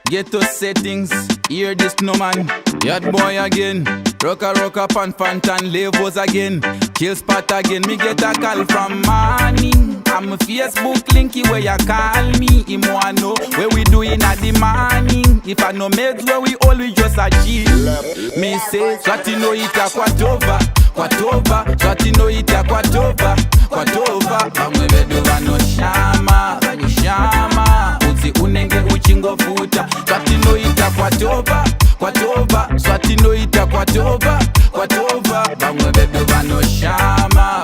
Ghetto settings, hear this no man. Yard boy again, rocker pan and labels again. Kill spot again, me get a call from morning. I'm a Facebook linky where you call me. Him wanna know where we doing at the morning. If I no meds where we always just a chill. Me say, Swatino ita kwatova, Swatino ita kwatova. Bamwe beduva no shama, uzi unenge uchingo futa. Swatino ita kwatova, Swatino ita kwatova. Bamwe beduva no shama,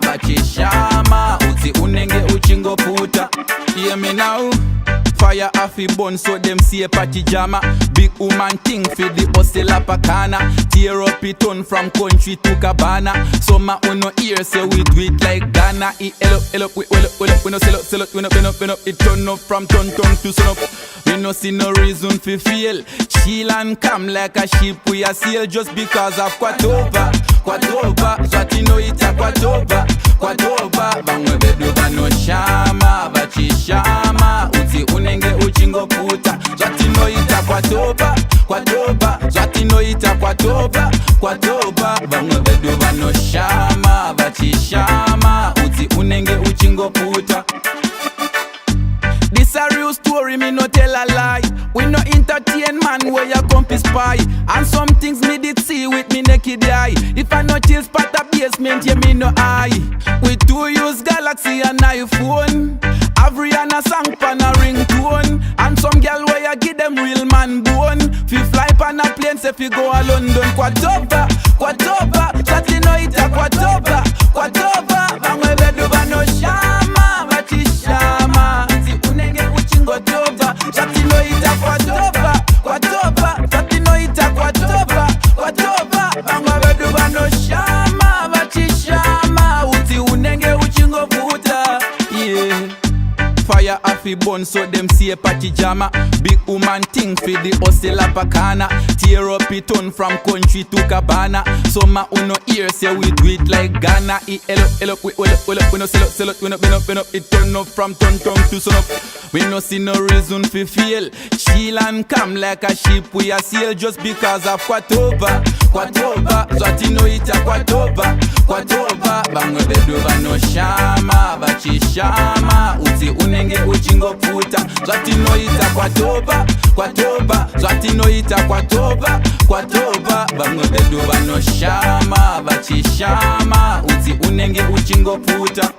uzi unenge uchingo futa. Hear me now. Fire off a bun so them see a party jammer. Big woman thing for the hustle up a corner. Tear up it on from country to cabana. Some uno ear say we do it like Ghana. Hell up, we no sell up, we no bend up. It turn up from turn to sun up. We no see no reason for fail. Chill and come like a ship we a sail just because of Quatova. Swatino ita Quatova. Bangwe beduva no shama, shama. Uzi unenge uchingo puta. Swatino ita Quatova. Swatino ita Quatova. Bangwe beduva no shama, shama. Uzi unenge uchingo puta. This a real story, me no tell a lie. We no entertain man where you come to spy. And some things me did see with me naked eye. If I no chill spot a basement, yeah me no eye. We two use Galaxy and iPhone. Avriana sang pan a ringtone. And some girl where you give them real man bone. Fi fly pan a plane, say fi go a London. Quatova. Swatino ita Quatova. Bangwe beduva no shama, shama. Swatino ita Quatova. Swatino ita Quatova. Bangwe beduva no shama, shama. Uti unenge uchingo vuta. Yeah. Fire off a bun so them see a party jammer. Big woman thing for the hustle up a corner. Tear up it on from country to cabana. Some uno ear say we do it like Ghana. Hell up, we no sell up, we no bend up. It turn up from turn to sun up. We no see no reason for fail. Chill and come like a ship we a sail just because of Quatova. Swatino ita Quatova. Bangwe beduva no shama, shama. Uzi unenge uchingo puta. Swatino ita Quatova. Swatino ita Quatova. Bangwe beduva no shama, shama. Uzi unenge uchingo puta.